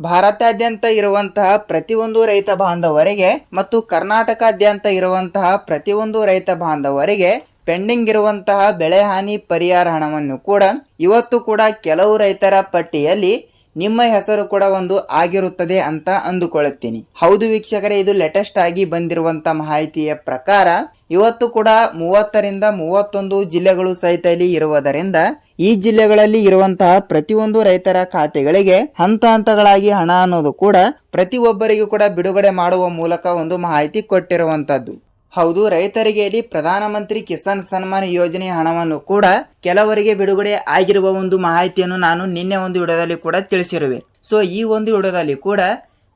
ಭಾರತಾದ್ಯಂತ ಇರುವಂತಹ ಪ್ರತಿಯೊಂದು ರೈತ ಬಾಂಧವರಿಗೆ ಮತ್ತು ಕರ್ನಾಟಕಾದ್ಯಂತ ಇರುವಂತಹ ಪ್ರತಿಯೊಂದು ರೈತ ಬಾಂಧವರಿಗೆ ಪೆಂಡಿಂಗ್ ಇರುವಂತಹ ಬೆಳೆ ಹಾನಿ ಪರಿಹಾರ ಹಣವನ್ನು ಕೂಡ ಇವತ್ತು ಕೂಡ ಕೆಲವು ರೈತರ ಪಟ್ಟಿಯಲ್ಲಿ ನಿಮ್ಮ ಹೆಸರು ಕೂಡ ಒಂದು ಆಗಿರುತ್ತದೆ ಅಂತ ಅಂದುಕೊಳ್ಳುತ್ತೀನಿ. ಹೌದು ವೀಕ್ಷಕರೇ, ಇದು ಲೇಟೆಸ್ಟ್ ಆಗಿ ಬಂದಿರುವಂತಹ ಮಾಹಿತಿಯ ಪ್ರಕಾರ ಇವತ್ತು ಕೂಡ 30ರಿಂದ 31 ಜಿಲ್ಲೆಗಳು ಸಹಿತ ಇಲ್ಲಿ ಇರುವುದರಿಂದ ಈ ಜಿಲ್ಲೆಗಳಲ್ಲಿ ಇರುವಂತಹ ಪ್ರತಿಯೊಂದು ರೈತರ ಖಾತೆಗಳಿಗೆ ಹಂತ ಹಂತಗಳಾಗಿ ಹಣ ಅನ್ನೋದು ಕೂಡ ಪ್ರತಿಯೊಬ್ಬರಿಗೂ ಕೂಡ ಬಿಡುಗಡೆ ಮಾಡುವ ಮೂಲಕ ಒಂದು ಮಾಹಿತಿ ಕೊಟ್ಟಿರುವಂತದ್ದು. ಹೌದು, ರೈತರಿಗೆ ಇಲ್ಲಿ ಪ್ರಧಾನಮಂತ್ರಿ ಕಿಸಾನ್ ಸನ್ಮಾನ್ ಯೋಜನೆ ಹಣವನ್ನು ಕೂಡ ಕೆಲವರಿಗೆ ಬಿಡುಗಡೆ ಆಗಿರುವ ಒಂದು ಮಾಹಿತಿಯನ್ನು ನಾನು ನಿನ್ನೆ ಒಂದು ವಿಡಿಯೋದಲ್ಲಿ ಕೂಡ ತಿಳಿಸಿರುವೆ. ಸೊ ಈ ಒಂದು ವಿಡಿಯೋದಲ್ಲಿ ಕೂಡ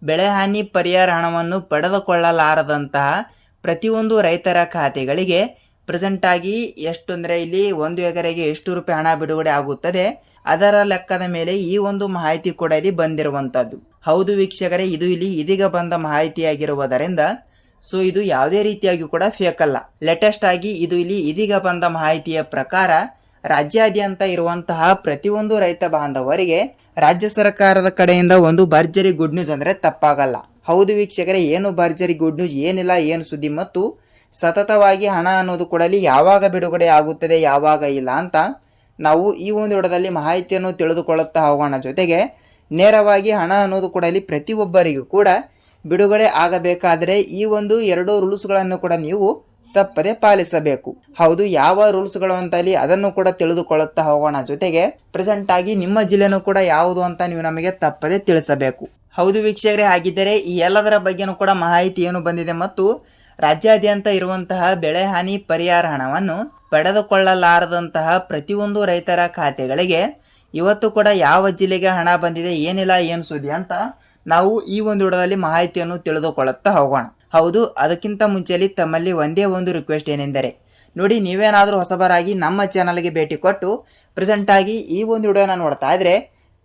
ಬೆಳೆ ಹಾನಿ ಪರಿಹಾರ ಹಣವನ್ನು ಪಡೆದುಕೊಳ್ಳಲಾರದಂತಹ ಪ್ರತಿಯೊಂದು ರೈತರ ಖಾತೆಗಳಿಗೆ ಪ್ರೆಸೆಂಟ್ ಆಗಿ ಎಷ್ಟು ಅಂದರೆ ಇಲ್ಲಿ 1 ಎಕರೆಗೆ ಎಷ್ಟು ರೂಪಾಯಿ ಹಣ ಬಿಡುಗಡೆ ಆಗುತ್ತದೆ ಅದರ ಲೆಕ್ಕದ ಮೇಲೆ ಈ ಒಂದು ಮಾಹಿತಿ ಕೂಡ ಇಲ್ಲಿ ಬಂದಿರುವಂತದ್ದು. ಹೌದು ವೀಕ್ಷಕರೇ, ಇದು ಇಲ್ಲಿ ಇದೀಗ ಬಂದ ಮಾಹಿತಿಯಾಗಿರುವುದರಿಂದ ಸೊ ಇದು ಯಾವುದೇ ರೀತಿಯಾಗಿ ಕೂಡ ಫೇಕ್ ಅಲ್ಲ. ಲೇಟೆಸ್ಟ್ ಆಗಿ ಇದು ಇಲ್ಲಿ ಇದೀಗ ಬಂದ ಮಾಹಿತಿಯ ಪ್ರಕಾರ ರಾಜ್ಯಾದ್ಯಂತ ಇರುವಂತಹ ಪ್ರತಿಯೊಂದು ರೈತ ಬಾಂಧವರಿಗೆ ರಾಜ್ಯ ಸರ್ಕಾರದ ಕಡೆಯಿಂದ ಒಂದು ಭರ್ಜರಿ ಗುಡ್ ನ್ಯೂಸ್ ಅಂದರೆ ತಪ್ಪಾಗಲ್ಲ. ಹೌದು ವೀಕ್ಷಕರೇ, ಏನು ಭರ್ಜರಿ ಗುಡ್ ನ್ಯೂಸ್ ಏನಿಲ್ಲ, ಏನು ಸುದ್ದಿ ಮತ್ತು ಸತತವಾಗಿ ಹಣ ಅನ್ನೋದು ಕೂಡ ಯಾವಾಗ ಬಿಡುಗಡೆ ಆಗುತ್ತದೆ ಯಾವಾಗ ಇಲ್ಲ ಅಂತ ನಾವು ಈ ಒಂದು ವಿಡಿಯೋದಲ್ಲಿ ಮಾಹಿತಿಯನ್ನು ತಿಳಿದುಕೊಳ್ಳುತ್ತಾ ಹೋಗೋಣ. ಜೊತೆಗೆ ನೇರವಾಗಿ ಹಣ ಅನ್ನೋದು ಕೂಡ ಪ್ರತಿಯೊಬ್ಬರಿಗೂ ಕೂಡ ಬಿಡುಗಡೆ ಆಗಬೇಕಾದರೆ ಈ ಒಂದು 2 ರೂಲ್ಸ್ಗಳನ್ನು ಕೂಡ ನೀವು ತಪ್ಪದೆ ಪಾಲಿಸಬೇಕು. ಹೌದು, ಯಾವ ರೂಲ್ಸ್ಗಳು ಅಂತ ಅದನ್ನು ಕೂಡ ತಿಳಿದುಕೊಳ್ಳುತ್ತಾ ಹೋಗೋಣ. ಜೊತೆಗೆ ಪ್ರೆಸೆಂಟ್ ಆಗಿ ನಿಮ್ಮ ಜಿಲ್ಲೆನೂ ಕೂಡ ಯಾವುದು ಅಂತ ನೀವು ನಮಗೆ ತಪ್ಪದೆ ತಿಳಿಸಬೇಕು. ಹೌದು ವೀಕ್ಷಕರೇ, ಹಾಗಿದ್ದರೆ ಈ ಎಲ್ಲದರ ಬಗ್ಗೆನೂ ಕೂಡ ಮಾಹಿತಿ ಏನು ಬಂದಿದೆ ಮತ್ತು ರಾಜ್ಯಾದ್ಯಂತ ಇರುವಂತಹ ಬೆಳೆ ಹಾನಿ ಪರಿಹಾರ ಹಣವನ್ನು ಪಡೆದುಕೊಳ್ಳಲಾರದಂತಹ ಪ್ರತಿಯೊಂದು ರೈತರ ಖಾತೆಗಳಿಗೆ ಇವತ್ತು ಕೂಡ ಯಾವ ಜಿಲ್ಲೆಗೆ ಹಣ ಬಂದಿದೆ ಏನಿಲ್ಲ ಏನು ಸುದ್ದಿ ಅಂತ ನಾವು ಈ ಒಂದು ವಿಡಿಯೋದಲ್ಲಿ ಮಾಹಿತಿಯನ್ನು ತಿಳಿದುಕೊಳ್ಳುತ್ತಾ ಹೋಗೋಣ. ಹೌದು, ಅದಕ್ಕಿಂತ ಮುಂಚೆಯಲ್ಲಿ ತಮ್ಮಲ್ಲಿ ಒಂದೇ ಒಂದು ರಿಕ್ವೆಸ್ಟ್ ಏನೆಂದರೆ ನೋಡಿ, ನೀವೇನಾದರೂ ಹೊಸಬರಾಗಿ ನಮ್ಮ ಚಾನಲ್ಗೆ ಭೇಟಿ ಕೊಟ್ಟು ಪ್ರೆಸೆಂಟ್ ಆಗಿ ಈ ಒಂದು ವಿಡಿಯೋನ ನೋಡ್ತಾ ಇದ್ರೆ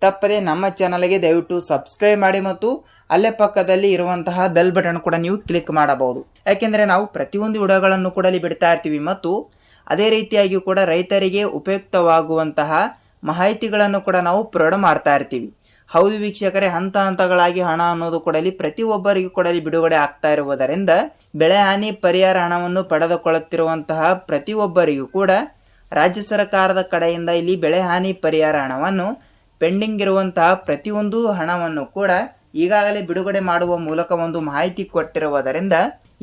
ತಪ್ಪದೆ ನಮ್ಮ ಚಾನಲ್ಗೆ ದಯವಿಟ್ಟು ಸಬ್ಸ್ಕ್ರೈಬ್ ಮಾಡಿ ಮತ್ತು ಅಲ್ಲೇ ಪಕ್ಕದಲ್ಲಿ ಇರುವಂತಹ ಬೆಲ್ ಬಟನ್ ಕೂಡ ನೀವು ಕ್ಲಿಕ್ ಮಾಡಬಹುದು. ಯಾಕೆಂದರೆ ನಾವು ಪ್ರತಿಯೊಂದು ವಿಡಿಯೋಗಳನ್ನು ಕೂಡ ಬಿಡ್ತಾ ಇರ್ತೀವಿ ಮತ್ತು ಅದೇ ರೀತಿಯಾಗಿ ಕೂಡ ರೈತರಿಗೆ ಉಪಯುಕ್ತವಾಗುವಂತಹ ಮಾಹಿತಿಗಳನ್ನು ಕೂಡ ನಾವು ಪ್ರೊವೈಡ್ ಮಾಡ್ತಾ ಇರ್ತೀವಿ. ಹೌದು ವೀಕ್ಷಕರೇ, ಹಂತ ಹಂತಗಳಾಗಿ ಹಣ ಅನ್ನೋದು ಕೂಡ ಪ್ರತಿಯೊಬ್ಬರಿಗೂ ಕೂಡ ಬಿಡುಗಡೆ ಆಗ್ತಾ ಇರುವುದರಿಂದ ಬೆಳೆ ಹಾನಿ ಪರಿಹಾರ ಹಣವನ್ನು ಪಡೆದುಕೊಳ್ಳುತ್ತಿರುವಂತಹ ಪ್ರತಿಯೊಬ್ಬರಿಗೂ ಕೂಡ ರಾಜ್ಯ ಸರ್ಕಾರದ ಕಡೆಯಿಂದ ಇಲ್ಲಿ ಬೆಳೆ ಹಾನಿ ಪರಿಹಾರ ಹಣವನ್ನು ಪೆಂಡಿಂಗ್ ಇರುವಂತಹ ಪ್ರತಿಯೊಂದು ಹಣವನ್ನು ಕೂಡ ಈಗಾಗಲೇ ಬಿಡುಗಡೆ ಮಾಡುವ ಮೂಲಕ ಒಂದು ಮಾಹಿತಿ ಕೊಟ್ಟಿರುವುದರಿಂದ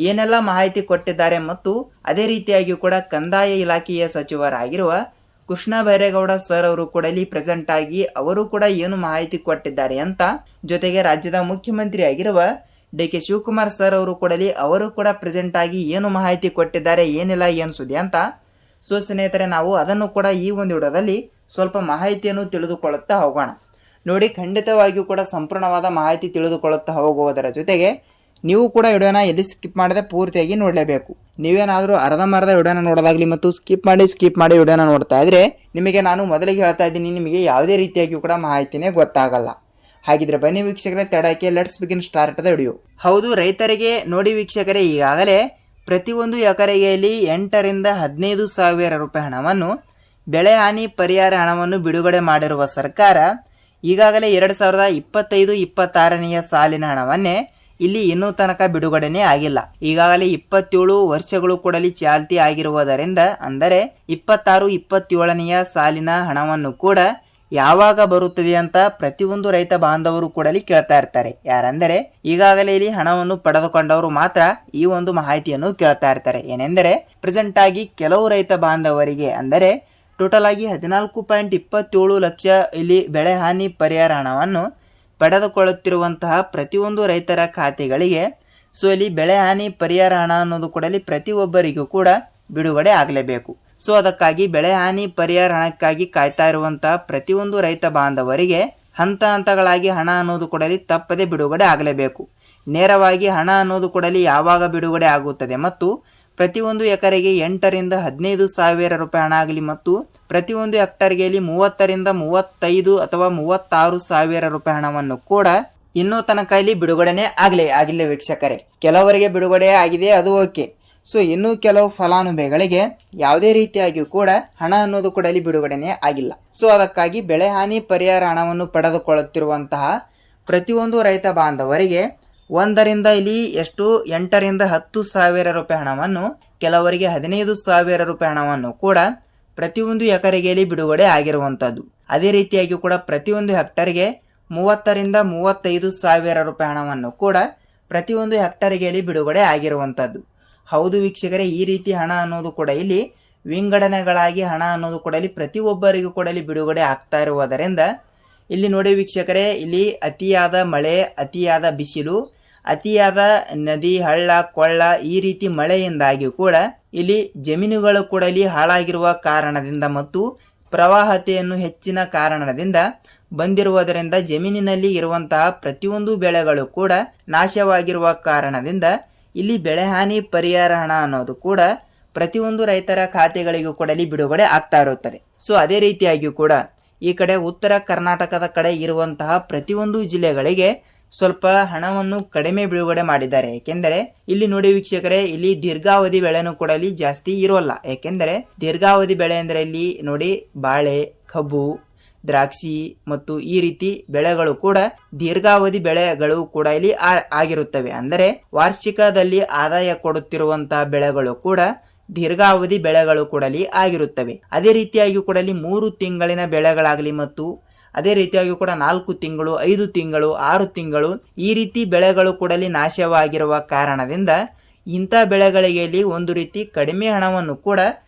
ಏನೆಲ್ಲ ಮಾಹಿತಿ ಕೊಟ್ಟಿದ್ದಾರೆ ಮತ್ತು ಅದೇ ರೀತಿಯಾಗಿ ಕೂಡ ಕಂದಾಯ ಇಲಾಖೆಯ ಸಚಿವರಾಗಿರುವ ಕೃಷ್ಣ ಬೈರೇಗೌಡ ಸರ್ ಅವರು ಕೂಡ ಇಲ್ಲಿ ಪ್ರೆಸೆಂಟ್ ಆಗಿ ಅವರು ಕೂಡ ಏನು ಮಾಹಿತಿ ಕೊಟ್ಟಿದ್ದಾರೆ ಅಂತ, ಜೊತೆಗೆ ರಾಜ್ಯದ ಮುಖ್ಯಮಂತ್ರಿ ಆಗಿರುವ ಡಿ.ಕೆ. ಶಿವಕುಮಾರ್ ಸರ್ ಅವರು ಕೂಡ ಅವರು ಕೂಡ ಪ್ರೆಸೆಂಟ್ ಆಗಿ ಏನು ಮಾಹಿತಿ ಕೊಟ್ಟಿದ್ದಾರೆ ಏನಿಲ್ಲ ಏನು ಸುದ್ದಿ ಅಂತ. ಸೊ ಸ್ನೇಹಿತರೆ, ನಾವು ಅದನ್ನು ಕೂಡ ಈ ಒಂದು ವಿಡಿಯೋದಲ್ಲಿ ಸ್ವಲ್ಪ ಮಾಹಿತಿಯನ್ನು ತಿಳಿದುಕೊಳ್ಳುತ್ತಾ ಹೋಗೋಣ. ನೋಡಿ, ಖಂಡಿತವಾಗಿಯೂ ಕೂಡ ಸಂಪೂರ್ಣವಾದ ಮಾಹಿತಿ ತಿಳಿದುಕೊಳ್ಳುತ್ತಾ ಹೋಗುವುದರ ಜೊತೆಗೆ ನೀವು ಕೂಡ ವಿಡಿಯೋನ ಎಲ್ಲಿ ಸ್ಕಿಪ್ ಮಾಡದೆ ಪೂರ್ತಿಯಾಗಿ ನೋಡಲೇಬೇಕು. ನೀವೇನಾದರೂ ಅರ್ಧಂಬರ್ಧ ವಿಡಿಯೋನ ನೋಡೋದಾಗಲಿ ಮತ್ತು ಸ್ಕಿಪ್ ಮಾಡಿ ವಿಡಿಯೋನ ನೋಡ್ತಾ ಇದ್ರೆ ನಿಮಗೆ ನಾನು ಮೊದಲಿಗೆ ಹೇಳ್ತಾ ಇದ್ದೀನಿ, ನಿಮಗೆ ಯಾವುದೇ ರೀತಿಯಾಗಿ ಕೂಡ ಮಾಹಿತಿನೇ ಗೊತ್ತಾಗಲ್ಲ. ಹಾಗಿದ್ರೆ ಬನ್ನಿ ವೀಕ್ಷಕರೇ, ತಡಕ್ಕೆ let's begin start the video. ಹೌದು, ರೈತರಿಗೆ ನೋಡಿ ವೀಕ್ಷಕರೇ, ಈಗಾಗಲೇ ಪ್ರತಿಯೊಂದು ಎಕರೆಗೆ 8ರಿಂದ 15 ಸಾವಿರ ರೂಪಾಯಿ ಹಣವನ್ನು ಬೆಳೆ ಹಾನಿ ಪರಿಹಾರ ಹಣವನ್ನು ಬಿಡುಗಡೆ ಮಾಡಿರುವ ಸರ್ಕಾರ ಈಗಾಗಲೇ 2025-26ನೇ ಸಾಲಿನ ಹಣವನ್ನೇ ಇಲ್ಲಿ ಇನ್ನೂ ತನಕ ಬಿಡುಗಡೆನೇ ಆಗಿಲ್ಲ. ಈಗಾಗಲೇ 27 ವರ್ಷಗಳು ಕೂಡ ಚಾಲ್ತಿ ಆಗಿರುವುದರಿಂದ ಅಂದರೆ 26-27ನೇ ಸಾಲಿನ ಹಣವನ್ನು ಕೂಡ ಯಾವಾಗ ಬರುತ್ತದೆ ಅಂತ ಪ್ರತಿಯೊಂದು ರೈತ ಬಾಂಧವರು ಕೂಡ ಕೇಳ್ತಾ ಇರ್ತಾರೆ. ಯಾರಂದರೆ ಈಗಾಗಲೇ ಇಲ್ಲಿ ಹಣವನ್ನು ಪಡೆದುಕೊಂಡವರು ಮಾತ್ರ ಈ ಒಂದು ಮಾಹಿತಿಯನ್ನು ಕೇಳ್ತಾ ಇರ್ತಾರೆ. ಏನೆಂದರೆ ಪ್ರೆಸೆಂಟ್ ಆಗಿ ಕೆಲವು ರೈತ ಬಾಂಧವರಿಗೆ ಅಂದರೆ ಟೋಟಲ್ ಆಗಿ 14.27 ಲಕ್ಷ ಇಲ್ಲಿ ಬೆಳೆ ಹಾನಿ ಪರಿಹಾರ ಹಣವನ್ನು ಪಡೆದುಕೊಳ್ಳುತ್ತಿರುವಂತಹ ಪ್ರತಿಯೊಂದು ರೈತರ ಖಾತೆಗಳಿಗೆ ಸೊ ಇಲ್ಲಿ ಬೆಳೆ ಹಾನಿ ಪರಿಹಾರ ಹಣ ಅನ್ನೋದು ಕೂಡ ಪ್ರತಿಯೊಬ್ಬರಿಗೂ ಕೂಡ ಬಿಡುಗಡೆ ಆಗಲೇಬೇಕು. ಸೊ ಅದಕ್ಕಾಗಿ ಬೆಳೆ ಹಾನಿ ಪರಿಹಾರ ಹಣಕ್ಕಾಗಿ ಕಾಯ್ತಾ ಇರುವಂತಹ ಪ್ರತಿಯೊಂದು ರೈತ ಬಾಂಧವರಿಗೆ ಹಂತ ಹಂತಗಳಾಗಿ ಹಣ ಅನ್ನೋದು ಕೂಡ ತಪ್ಪದೆ ಬಿಡುಗಡೆ ಆಗಲೇಬೇಕು. ನೇರವಾಗಿ ಹಣ ಅನ್ನೋದು ಕೂಡ ಯಾವಾಗ ಬಿಡುಗಡೆ ಆಗುತ್ತದೆ ಮತ್ತು ಪ್ರತಿಯೊಂದು ಎಕರೆಗೆ 8ರಿಂದ 15 ಸಾವಿರ ರೂಪಾಯಿ ಹಣ ಆಗಲಿ ಮತ್ತು ಪ್ರತಿಯೊಂದು ಹೆಕ್ಟರ್ಗೆ 30ರಿಂದ 35 ಅಥವಾ 36 ಸಾವಿರ ರೂಪಾಯಿ ಹಣವನ್ನು ಕೂಡ ಇನ್ನೂ ತನಕ ಇಲ್ಲಿ ಬಿಡುಗಡೆನೇ ಆಗಿಲ್ಲ ವೀಕ್ಷಕರೇ. ಕೆಲವರಿಗೆ ಬಿಡುಗಡೆ ಆಗಿದೆ, ಅದು ಓಕೆ. ಸೊ ಇನ್ನೂ ಕೆಲವು ಫಲಾನುಭವಿಗಳಿಗೆ ಯಾವುದೇ ರೀತಿಯಾಗಿಯೂ ಕೂಡ ಹಣ ಅನ್ನೋದು ಕೂಡ ಇಲ್ಲಿ ಬಿಡುಗಡೆನೇ ಆಗಿಲ್ಲ. ಸೊ ಅದಕ್ಕಾಗಿ ಬೆಳೆ ಹಾನಿ ಪರಿಹಾರ ಹಣವನ್ನು ಪಡೆದುಕೊಳ್ಳುತ್ತಿರುವಂತಹ ಪ್ರತಿಯೊಂದು ರೈತ ಬಾಂಧವರಿಗೆ 1ರಿಂದ ಇಲ್ಲಿ ಎಷ್ಟು 8ರಿಂದ 10,000 ರೂಪಾಯಿ ಹಣವನ್ನು, ಕೆಲವರಿಗೆ 15,000 ರೂಪಾಯಿ ಹಣವನ್ನು ಕೂಡ ಪ್ರತಿಯೊಂದು ಎಕರೆಗೆಯಲ್ಲಿ ಬಿಡುಗಡೆ ಆಗಿರುವಂಥದ್ದು. ಅದೇ ರೀತಿಯಾಗಿ ಕೂಡ ಪ್ರತಿಯೊಂದು ಹೆಕ್ಟರ್ಗೆ 30ರಿಂದ 35,000 ರೂಪಾಯಿ ಹಣವನ್ನು ಕೂಡ ಪ್ರತಿಯೊಂದು ಹೆಕ್ಟರ್ಗೆಯಲ್ಲಿ ಬಿಡುಗಡೆ ಆಗಿರುವಂಥದ್ದು. ಹೌದು ವೀಕ್ಷಕರೇ, ಈ ರೀತಿ ಹಣ ಅನ್ನೋದು ಕೂಡ ಇಲ್ಲಿ ವಿಂಗಡಣೆಗಳಾಗಿ ಹಣ ಅನ್ನೋದು ಕೂಡ ಇಲ್ಲಿ ಪ್ರತಿಯೊಬ್ಬರಿಗೂ ಕೂಡ ಇಲ್ಲಿ ಬಿಡುಗಡೆ ಆಗ್ತಾ ಇರುವುದರಿಂದ ಇಲ್ಲಿ ನೋಡಿ ವೀಕ್ಷಕರೇ, ಇಲ್ಲಿ ಅತಿಯಾದ ಮಳೆ, ಅತಿಯಾದ ಬಿಸಿಲು, ಅತಿಯಾದ ನದಿ, ಹಳ್ಳ ಕೊಳ್ಳ ಈ ರೀತಿ ಮಳೆಯಿಂದಾಗಿ ಕೂಡ ಇಲ್ಲಿ ಜಮೀನುಗಳು ಕೂಡ ಇಲ್ಲಿ ಹಾಳಾಗಿರುವ ಕಾರಣದಿಂದ ಮತ್ತು ಪ್ರವಾಹತೆಯನ್ನು ಹೆಚ್ಚಿನ ಕಾರಣದಿಂದ ಬಂದಿರುವುದರಿಂದ ಜಮೀನಿನಲ್ಲಿ ಇರುವಂತಹ ಪ್ರತಿಯೊಂದು ಬೆಳೆಗಳು ಕೂಡ ನಾಶವಾಗಿರುವ ಕಾರಣದಿಂದ ಇಲ್ಲಿ ಬೆಳೆ ಹಾನಿ ಪರಿಹಾರ ಹಣ ಅನ್ನೋದು ಕೂಡ ಪ್ರತಿಯೊಂದು ರೈತರ ಖಾತೆಗಳಿಗೂ ಕೂಡ ಇಲ್ಲಿ ಬಿಡುಗಡೆ ಆಗ್ತಾ ಇರುತ್ತದೆ. ಸೊ ಅದೇ ರೀತಿಯಾಗಿ ಕೂಡ ಈ ಕಡೆ ಉತ್ತರ ಕರ್ನಾಟಕದ ಕಡೆ ಇರುವಂತಹ ಪ್ರತಿಯೊಂದು ಜಿಲ್ಲೆಗಳಿಗೆ ಸ್ವಲ್ಪ ಹಣವನ್ನು ಕಡಿಮೆ ಬಿಡುಗಡೆ ಮಾಡಿದ್ದಾರೆ. ಏಕೆಂದರೆ ಇಲ್ಲಿ ನೋಡಿ ವೀಕ್ಷಕರೇ, ಇಲ್ಲಿ ದೀರ್ಘಾವಧಿ ಬೆಳೆನೂ ಕೂಡ ಇಲ್ಲಿ ಜಾಸ್ತಿ ಇರೋಲ್ಲ. ಏಕೆಂದರೆ ದೀರ್ಘಾವಧಿ ಬೆಳೆ ಅಂದರೆ ಇಲ್ಲಿ ನೋಡಿ ಬಾಳೆ, ಕಬ್ಬು, ದ್ರಾಕ್ಷಿ ಮತ್ತು ಈ ರೀತಿ ಬೆಳೆಗಳು ಕೂಡ ದೀರ್ಘಾವಧಿ ಬೆಳೆಗಳು ಕೂಡ ಇಲ್ಲಿ ಆಗಿರುತ್ತವೆ. ಅಂದರೆ ವಾರ್ಷಿಕದಲ್ಲಿ ಆದಾಯ ಕೊಡುತ್ತಿರುವಂತಹ ಬೆಳೆಗಳು ಕೂಡ ದೀರ್ಘಾವಧಿ ಬೆಳೆಗಳು ಕೂಡ ಇಲ್ಲಿ ಆಗಿರುತ್ತವೆ. ಅದೇ ರೀತಿಯಾಗಿ ಕೂಡ ಇಲ್ಲಿ 3 ತಿಂಗಳಿನ ಬೆಳೆಗಳಾಗಲಿ ಮತ್ತು ಅದೇ ರೀತಿಯಾಗಿ ಕೂಡ 4 ತಿಂಗಳು, 5 ತಿಂಗಳು, 6 ತಿಂಗಳು ಈ ರೀತಿ ಬೆಳೆಗಳು ಕೂಡ ಇಲ್ಲಿ ನಾಶವಾಗಿರುವ ಕಾರಣದಿಂದ ಇಂಥ ಬೆಳೆಗಳಿಗೆ ಇಲ್ಲಿ ಒಂದು ರೀತಿ ಕಡಿಮೆ ಹಣವನ್ನು ಕೂಡ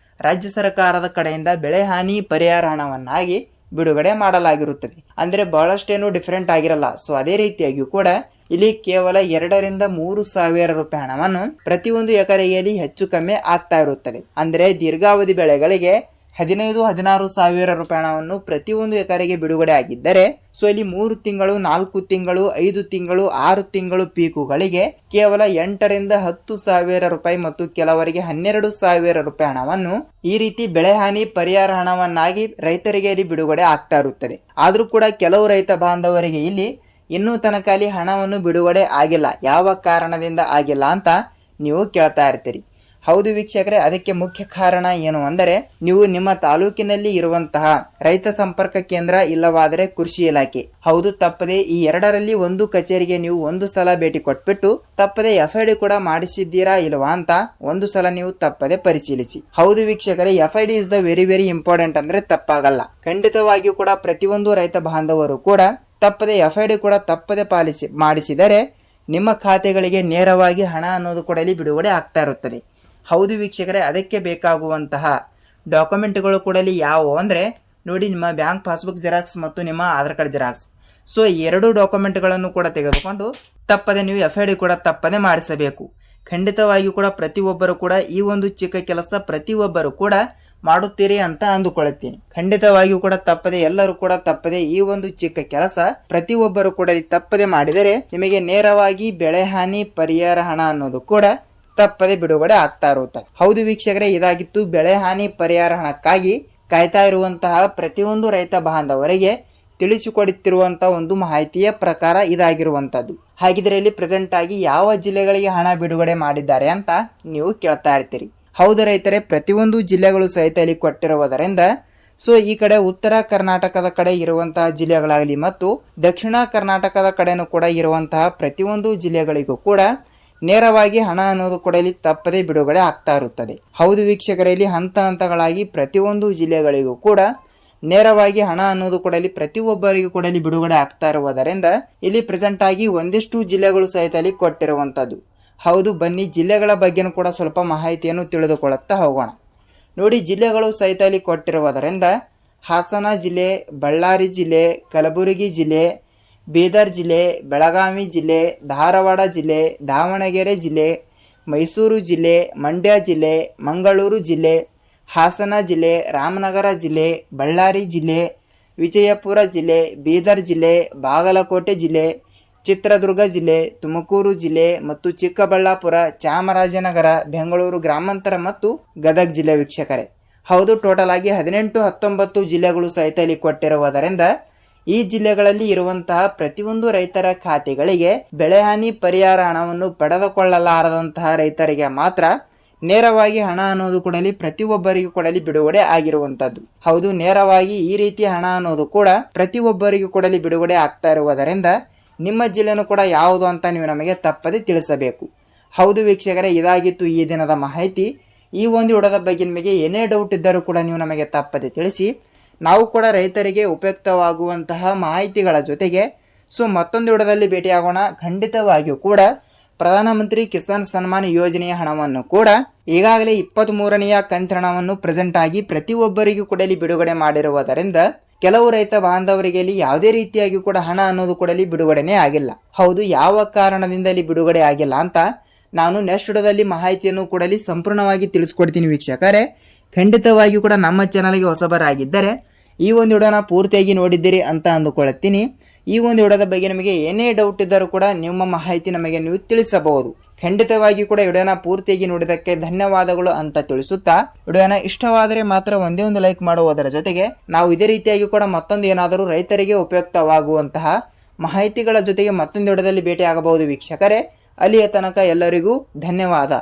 ರಾಜ್ಯ ಸರ್ಕಾರದ ಕಡೆಯಿಂದ ಬೆಳೆ ಹಾನಿ ಪರಿಹಾರ ಹಣವನ್ನಾಗಿ ಬಿಡುಗಡೆ ಮಾಡಲಾಗಿರುತ್ತದೆ. ಅಂದರೆ ಬಹಳಷ್ಟೇನು ಡಿಫರೆಂಟ್ ಆಗಿರಲ್ಲ. ಸೊ ಅದೇ ರೀತಿಯಾಗಿ ಕೂಡ ಇಲ್ಲಿ ಕೇವಲ 2ರಿಂದ 3,000 ರೂಪಾಯಿ ಹಣವನ್ನು ಪ್ರತಿಯೊಂದು ಎಕರೆಯಲ್ಲಿ ಹೆಚ್ಚು ಕಮ್ಮಿ ಆಗ್ತಾ ಇರುತ್ತದೆ. ಅಂದರೆ ದೀರ್ಘಾವಧಿ ಬೆಳೆಗಳಿಗೆ 15-16,000 ರೂಪಾಯಿ ಹಣವನ್ನು ಪ್ರತಿಯೊಂದು ಎಕರೆಗೆ ಬಿಡುಗಡೆ ಆಗಿದ್ದರೆ, ಸೊ ಇಲ್ಲಿ 3 ತಿಂಗಳು, 4 ತಿಂಗಳು, 5 ತಿಂಗಳು, 6 ತಿಂಗಳು ಪೀಕುಗಳಿಗೆ ಕೇವಲ 8ರಿಂದ 10,000 ರೂಪಾಯಿ ಮತ್ತು ಕೆಲವರಿಗೆ 12,000 ರೂಪಾಯಿ ಹಣವನ್ನು ಈ ರೀತಿ ಬೆಳೆ ಹಾನಿ ಪರಿಹಾರ ಹಣವನ್ನಾಗಿ ರೈತರಿಗೆ ಇಲ್ಲಿ ಬಿಡುಗಡೆ ಆಗ್ತಾ ಇರುತ್ತದೆ. ಆದರೂ ಕೂಡ ಕೆಲವು ರೈತ ಬಾಂಧವರಿಗೆ ಇಲ್ಲಿ ಇನ್ನೂ ತನಕ ಅಲ್ಲಿ ಹಣವನ್ನು ಬಿಡುಗಡೆ ಆಗಿಲ್ಲ. ಯಾವ ಕಾರಣದಿಂದ ಆಗಿಲ್ಲ ಅಂತ ನೀವು ಕೇಳ್ತಾ ಇರ್ತೀರಿ. ಹೌದು ವೀಕ್ಷಕರೇ, ಅದಕ್ಕೆ ಮುಖ್ಯ ಕಾರಣ ಏನು ಅಂದರೆ ನೀವು ನಿಮ್ಮ ತಾಲೂಕಿನಲ್ಲಿ ಇರುವಂತಹ ರೈತ ಸಂಪರ್ಕ ಕೇಂದ್ರ ಇಲ್ಲವಾದರೆ ಕೃಷಿ ಇಲಾಖೆ, ಹೌದು ತಪ್ಪದೆ ಈ ಎರಡರಲ್ಲಿ ಒಂದು ಕಚೇರಿಗೆ ನೀವು ಒಂದು ಸಲ ಭೇಟಿ ಕೊಟ್ಬಿಟ್ಟು ತಪ್ಪದೆ FID ಕೂಡ ಮಾಡಿಸಿದ್ದೀರಾ ಇಲ್ವಾ ಅಂತ ಒಂದು ಸಲ ನೀವು ತಪ್ಪದೆ ಪರಿಶೀಲಿಸಿ. ಹೌದು ವೀಕ್ಷಕರೇ, FID is the very very important, ಅಂದ್ರೆ ತಪ್ಪಾಗಲ್ಲ. ಖಂಡಿತವಾಗಿಯೂ ಕೂಡ ಪ್ರತಿಯೊಂದು ರೈತ ಬಾಂಧವರು ಕೂಡ ತಪ್ಪದೆ FID ಕೂಡ ತಪ್ಪದೆ ಮಾಡಿಸಿದರೆ ನಿಮ್ಮ ಖಾತೆಗಳಿಗೆ ನೇರವಾಗಿ ಹಣ ಅನ್ನೋದು ಕೂಡ ಇಲ್ಲಿ ಬಿಡುಗಡೆ ಆಗ್ತಾ ಇರುತ್ತದೆ. ಹೌದು ವೀಕ್ಷಕರೇ, ಅದಕ್ಕೆ ಬೇಕಾಗುವಂತಹ ಡಾಕ್ಯುಮೆಂಟ್ಗಳು ಕೂಡ ಇಲ್ಲಿ ಯಾವುವು ಅಂದರೆ ನೋಡಿ, ನಿಮ್ಮ ಬ್ಯಾಂಕ್ ಪಾಸ್ಬುಕ್ ಜೆರಾಕ್ಸ್ ಮತ್ತು ನಿಮ್ಮ ಆಧಾರ್ ಕಾರ್ಡ್ ಜೆರಾಕ್ಸ್. ಸೊ ಈ 2 ಡಾಕ್ಯುಮೆಂಟ್ಗಳನ್ನು ಕೂಡ ತೆಗೆದುಕೊಂಡು ತಪ್ಪದೆ ನೀವು FID ಕೂಡ ತಪ್ಪದೆ ಮಾಡಿಸಬೇಕು. ಖಂಡಿತವಾಗಿಯೂ ಕೂಡ ಪ್ರತಿಯೊಬ್ಬರು ಕೂಡ ಈ ಒಂದು ಚಿಕ್ಕ ಕೆಲಸ ಪ್ರತಿಯೊಬ್ಬರು ಕೂಡ ಮಾಡುತ್ತೀರಿ ಅಂತ ಅಂದುಕೊಳ್ಳುತ್ತೀನಿ. ಖಂಡಿತವಾಗಿಯೂ ಕೂಡ ತಪ್ಪದೆ ಎಲ್ಲರೂ ಕೂಡ ತಪ್ಪದೆ ಈ ಒಂದು ಚಿಕ್ಕ ಕೆಲಸ ಪ್ರತಿಯೊಬ್ಬರು ಕೂಡ ತಪ್ಪದೆ ಮಾಡಿದರೆ ನಿಮಗೆ ನೇರವಾಗಿ ಬೆಳೆ ಹಾನಿ ಪರಿಹಾರ ಹಣ ಅನ್ನೋದು ಕೂಡ ತಪ್ಪದೆ ಬಿಡುಗಡೆ ಆಗ್ತಾ ಇರುತ್ತದೆ. ಹೌದು ವೀಕ್ಷಕರೇ, ಇದಾಗಿತ್ತು ಬೆಳೆ ಹಾನಿ ಪರಿಹಾರ ಹಣಕ್ಕಾಗಿ ಕಾಯ್ತಾ ಇರುವಂತಹ ಪ್ರತಿಯೊಂದು ರೈತ ಬಾಂಧವರಿಗೆ ತಿಳಿಸಿಕೊಡುತ್ತಿರುವಂತಹ ಒಂದು ಮಾಹಿತಿಯ ಪ್ರಕಾರ ಇದಾಗಿರುವಂಥದ್ದು. ಹಾಗಿದ್ರೆ ಇಲ್ಲಿ ಪ್ರೆಸೆಂಟ್ ಆಗಿ ಯಾವ ಜಿಲ್ಲೆಗಳಿಗೆ ಹಣ ಬಿಡುಗಡೆ ಮಾಡಿದ್ದಾರೆ ಅಂತ ನೀವು ಕೇಳ್ತಾ ಇರ್ತೀರಿ. ಹೌದು ರೈತರೇ, ಪ್ರತಿಯೊಂದು ಜಿಲ್ಲೆಗಳು ಸಹಿತ ಇಲ್ಲಿ ಕೊಟ್ಟಿರುವುದರಿಂದ ಸೊ ಈ ಕಡೆ ಉತ್ತರ ಕರ್ನಾಟಕದ ಕಡೆ ಇರುವಂತಹ ಜಿಲ್ಲೆಗಳಾಗಲಿ ಮತ್ತು ದಕ್ಷಿಣ ಕರ್ನಾಟಕದ ಕಡೆನೂ ಕೂಡ ಇರುವಂತಹ ಪ್ರತಿಯೊಂದು ಜಿಲ್ಲೆಗಳಿಗೂ ಕೂಡ ನೇರವಾಗಿ ಹಣ ಅನ್ನೋದು ಕೂಡ ಇಲ್ಲಿ ತಪ್ಪದೆ ಬಿಡುಗಡೆ ಆಗ್ತಾ ಇರುತ್ತದೆ. ಹೌದು ವೀಕ್ಷಕರಲ್ಲಿ, ಹಂತ ಹಂತಗಳಾಗಿ ಪ್ರತಿಯೊಂದು ಜಿಲ್ಲೆಗಳಿಗೂ ಕೂಡ ನೇರವಾಗಿ ಹಣ ಅನ್ನೋದು ಕೂಡ ಇಲ್ಲಿ ಪ್ರತಿಯೊಬ್ಬರಿಗೂ ಕೂಡ ಇಲ್ಲಿ ಬಿಡುಗಡೆ ಆಗ್ತಾ ಇರುವುದರಿಂದ ಇಲ್ಲಿ ಪ್ರೆಸೆಂಟ್ ಆಗಿ ಒಂದಿಷ್ಟು ಜಿಲ್ಲೆಗಳು ಸಹಿತ ಇಲ್ಲಿ ಕೊಟ್ಟಿರುವಂಥದ್ದು. ಹೌದು, ಬನ್ನಿ ಜಿಲ್ಲೆಗಳ ಬಗ್ಗೆನೂ ಕೂಡ ಸ್ವಲ್ಪ ಮಾಹಿತಿಯನ್ನು ತಿಳಿದುಕೊಳ್ಳುತ್ತಾ ಹೋಗೋಣ. ನೋಡಿ, ಜಿಲ್ಲೆಗಳು ಸಹಿತ ಇಲ್ಲಿ ಕೊಟ್ಟಿರುವುದರಿಂದ ಹಾಸನ ಜಿಲ್ಲೆ, ಬಳ್ಳಾರಿ ಜಿಲ್ಲೆ, ಕಲಬುರಗಿ ಜಿಲ್ಲೆ, ಬೀದರ್ ಜಿಲ್ಲೆ, ಬೆಳಗಾವಿ ಜಿಲ್ಲೆ, ಧಾರವಾಡ ಜಿಲ್ಲೆ, ದಾವಣಗೆರೆ ಜಿಲ್ಲೆ, ಮೈಸೂರು ಜಿಲ್ಲೆ, ಮಂಡ್ಯ ಜಿಲ್ಲೆ, ಮಂಗಳೂರು ಜಿಲ್ಲೆ, ಹಾಸನ ಜಿಲ್ಲೆ, ರಾಮನಗರ ಜಿಲ್ಲೆ, ಬಳ್ಳಾರಿ ಜಿಲ್ಲೆ, ವಿಜಯಪುರ ಜಿಲ್ಲೆ, ಬೀದರ್ ಜಿಲ್ಲೆ, ಬಾಗಲಕೋಟೆ ಜಿಲ್ಲೆ, ಚಿತ್ರದುರ್ಗ ಜಿಲ್ಲೆ, ತುಮಕೂರು ಜಿಲ್ಲೆ ಮತ್ತು ಚಿಕ್ಕಬಳ್ಳಾಪುರ, ಚಾಮರಾಜನಗರ, ಬೆಂಗಳೂರು ಗ್ರಾಮಾಂತರ ಮತ್ತು ಗದಗ ಜಿಲ್ಲೆ ವೀಕ್ಷಕರೇ. ಹೌದು, ಟೋಟಲ್ ಆಗಿ 18-19 ಜಿಲ್ಲೆಗಳು ಸಹಿತ ಇಲ್ಲಿ ಕೊಟ್ಟಿರುವುದರಿಂದ ಈ ಜಿಲ್ಲೆಗಳಲ್ಲಿ ಇರುವಂತಹ ಪ್ರತಿಯೊಂದು ರೈತರ ಖಾತೆಗಳಿಗೆ ಬೆಳೆ ಹಾನಿ ಪರಿಹಾರ ಹಣವನ್ನು ಪಡೆದುಕೊಳ್ಳಲಾರದಂತಹ ರೈತರಿಗೆ ಮಾತ್ರ ನೇರವಾಗಿ ಹಣ ಅನ್ನೋದು ಕೂಡ ಪ್ರತಿಯೊಬ್ಬರಿಗೂ ಕೂಡ ಬಿಡುಗಡೆ ಆಗಿರುವಂಥದ್ದು. ಹೌದು, ನೇರವಾಗಿ ಈ ರೀತಿ ಹಣ ಅನ್ನೋದು ಕೂಡ ಪ್ರತಿಯೊಬ್ಬರಿಗೂ ಕೂಡ ಬಿಡುಗಡೆ ಆಗ್ತಾ ಇರುವುದರಿಂದ ನಿಮ್ಮ ಜಿಲ್ಲೆನೂ ಕೂಡ ಯಾವುದು ಅಂತ ನೀವು ನಮಗೆ ತಪ್ಪದೆ ತಿಳಿಸಬೇಕು. ಹೌದು ವೀಕ್ಷಕರೇ, ಇದಾಗಿತ್ತು ಈ ದಿನದ ಮಾಹಿತಿ. ಈ ಒಂದು ವಿಡಿಯೋದ ಬಗ್ಗೆ ನಿಮಗೆ ಏನೇ ಡೌಟ್ ಇದ್ದರೂ ಕೂಡ ನೀವು ನಮಗೆ ತಪ್ಪದೆ ತಿಳಿಸಿ. ನಾವು ಕೂಡ ರೈತರಿಗೆ ಉಪಯುಕ್ತವಾಗುವಂತಹ ಮಾಹಿತಿಗಳ ಜೊತೆಗೆ ಮತ್ತೊಂದು ವಿಡಿಯೋದಲ್ಲಿ ಭೇಟಿಯಾಗೋಣ. ಖಂಡಿತವಾಗಿಯೂ ಕೂಡ ಪ್ರಧಾನಮಂತ್ರಿ ಕಿಸಾನ್ ಸನ್ಮಾನ್ ಯೋಜನೆಯ ಹಣವನ್ನು ಕೂಡ ಈಗಾಗಲೇ 23ನೆಯ ಕಂತಿನ ಹಣವನ್ನು ಪ್ರೆಸೆಂಟ್ ಆಗಿ ಪ್ರತಿಯೊಬ್ಬರಿಗೂ ಕೂಡ ಬಿಡುಗಡೆ ಮಾಡಿರುವುದರಿಂದ ಕೆಲವು ರೈತ ಬಾಂಧವರಿಗೆ ಯಾವುದೇ ರೀತಿಯಾಗಿ ಕೂಡ ಹಣ ಅನ್ನೋದು ಕೂಡ ಬಿಡುಗಡೆನೇ ಆಗಿಲ್ಲ. ಹೌದು, ಯಾವ ಕಾರಣದಿಂದ ಬಿಡುಗಡೆ ಆಗಿಲ್ಲ ಅಂತ ನಾನು ನೆಕ್ಸ್ಟ್ ವಿಡಿಯೋದಲ್ಲಿ ಮಾಹಿತಿಯನ್ನು ಕೂಡ ಸಂಪೂರ್ಣವಾಗಿ ತಿಳಿಸ್ಕೊಡ್ತೀನಿ ವೀಕ್ಷಕರೇ. ಖಂಡಿತವಾಗಿಯೂ ಕೂಡ ನಮ್ಮ ಚಾನಲ್ಗೆ ಹೊಸಬರಾಗಿದ್ದರೆ ಈ ಒಂದು ವಿಡಿಯೋನ ಪೂರ್ತಿಯಾಗಿ ನೋಡಿದ್ದೀರಿ ಅಂತ ಅಂದುಕೊಳ್ಳುತ್ತೀನಿ. ಈ ಒಂದು ವಿಡಿಯೋದ ಬಗ್ಗೆ ನಿಮಗೆ ಏನೇ ಡೌಟ್ ಇದ್ದರೂ ಕೂಡ ನಿಮ್ಮ ಮಾಹಿತಿ ನಮಗೆ ನೀವು ತಿಳಿಸಬಹುದು. ಖಂಡಿತವಾಗಿ ಕೂಡ ವಿಡಿಯೋನ ಪೂರ್ತಿಯಾಗಿ ನೋಡಿದ್ದಕ್ಕೆ ಧನ್ಯವಾದಗಳು ಅಂತ ತಿಳಿಸುತ್ತಾ, ವಿಡಿಯೋನ ಇಷ್ಟವಾದರೆ ಮಾತ್ರ ಒಂದೇ ಒಂದು ಲೈಕ್ ಮಾಡುವುದರ ಜೊತೆಗೆ ನಾವು ಇದೇ ರೀತಿಯಾಗಿ ಕೂಡ ಮತ್ತೊಂದು ಏನಾದರೂ ರೈತರಿಗೆ ಉಪಯುಕ್ತವಾಗುವಂತಹ ಮಾಹಿತಿಗಳ ಜೊತೆಗೆ ಮತ್ತೊಂದು ವಿಡಿಯೋದಲ್ಲಿ ಭೇಟಿ ಆಗಬಹುದು ವೀಕ್ಷಕರೇ. ಅಲ್ಲಿಯ ತನಕ ಎಲ್ಲರಿಗೂ ಧನ್ಯವಾದ.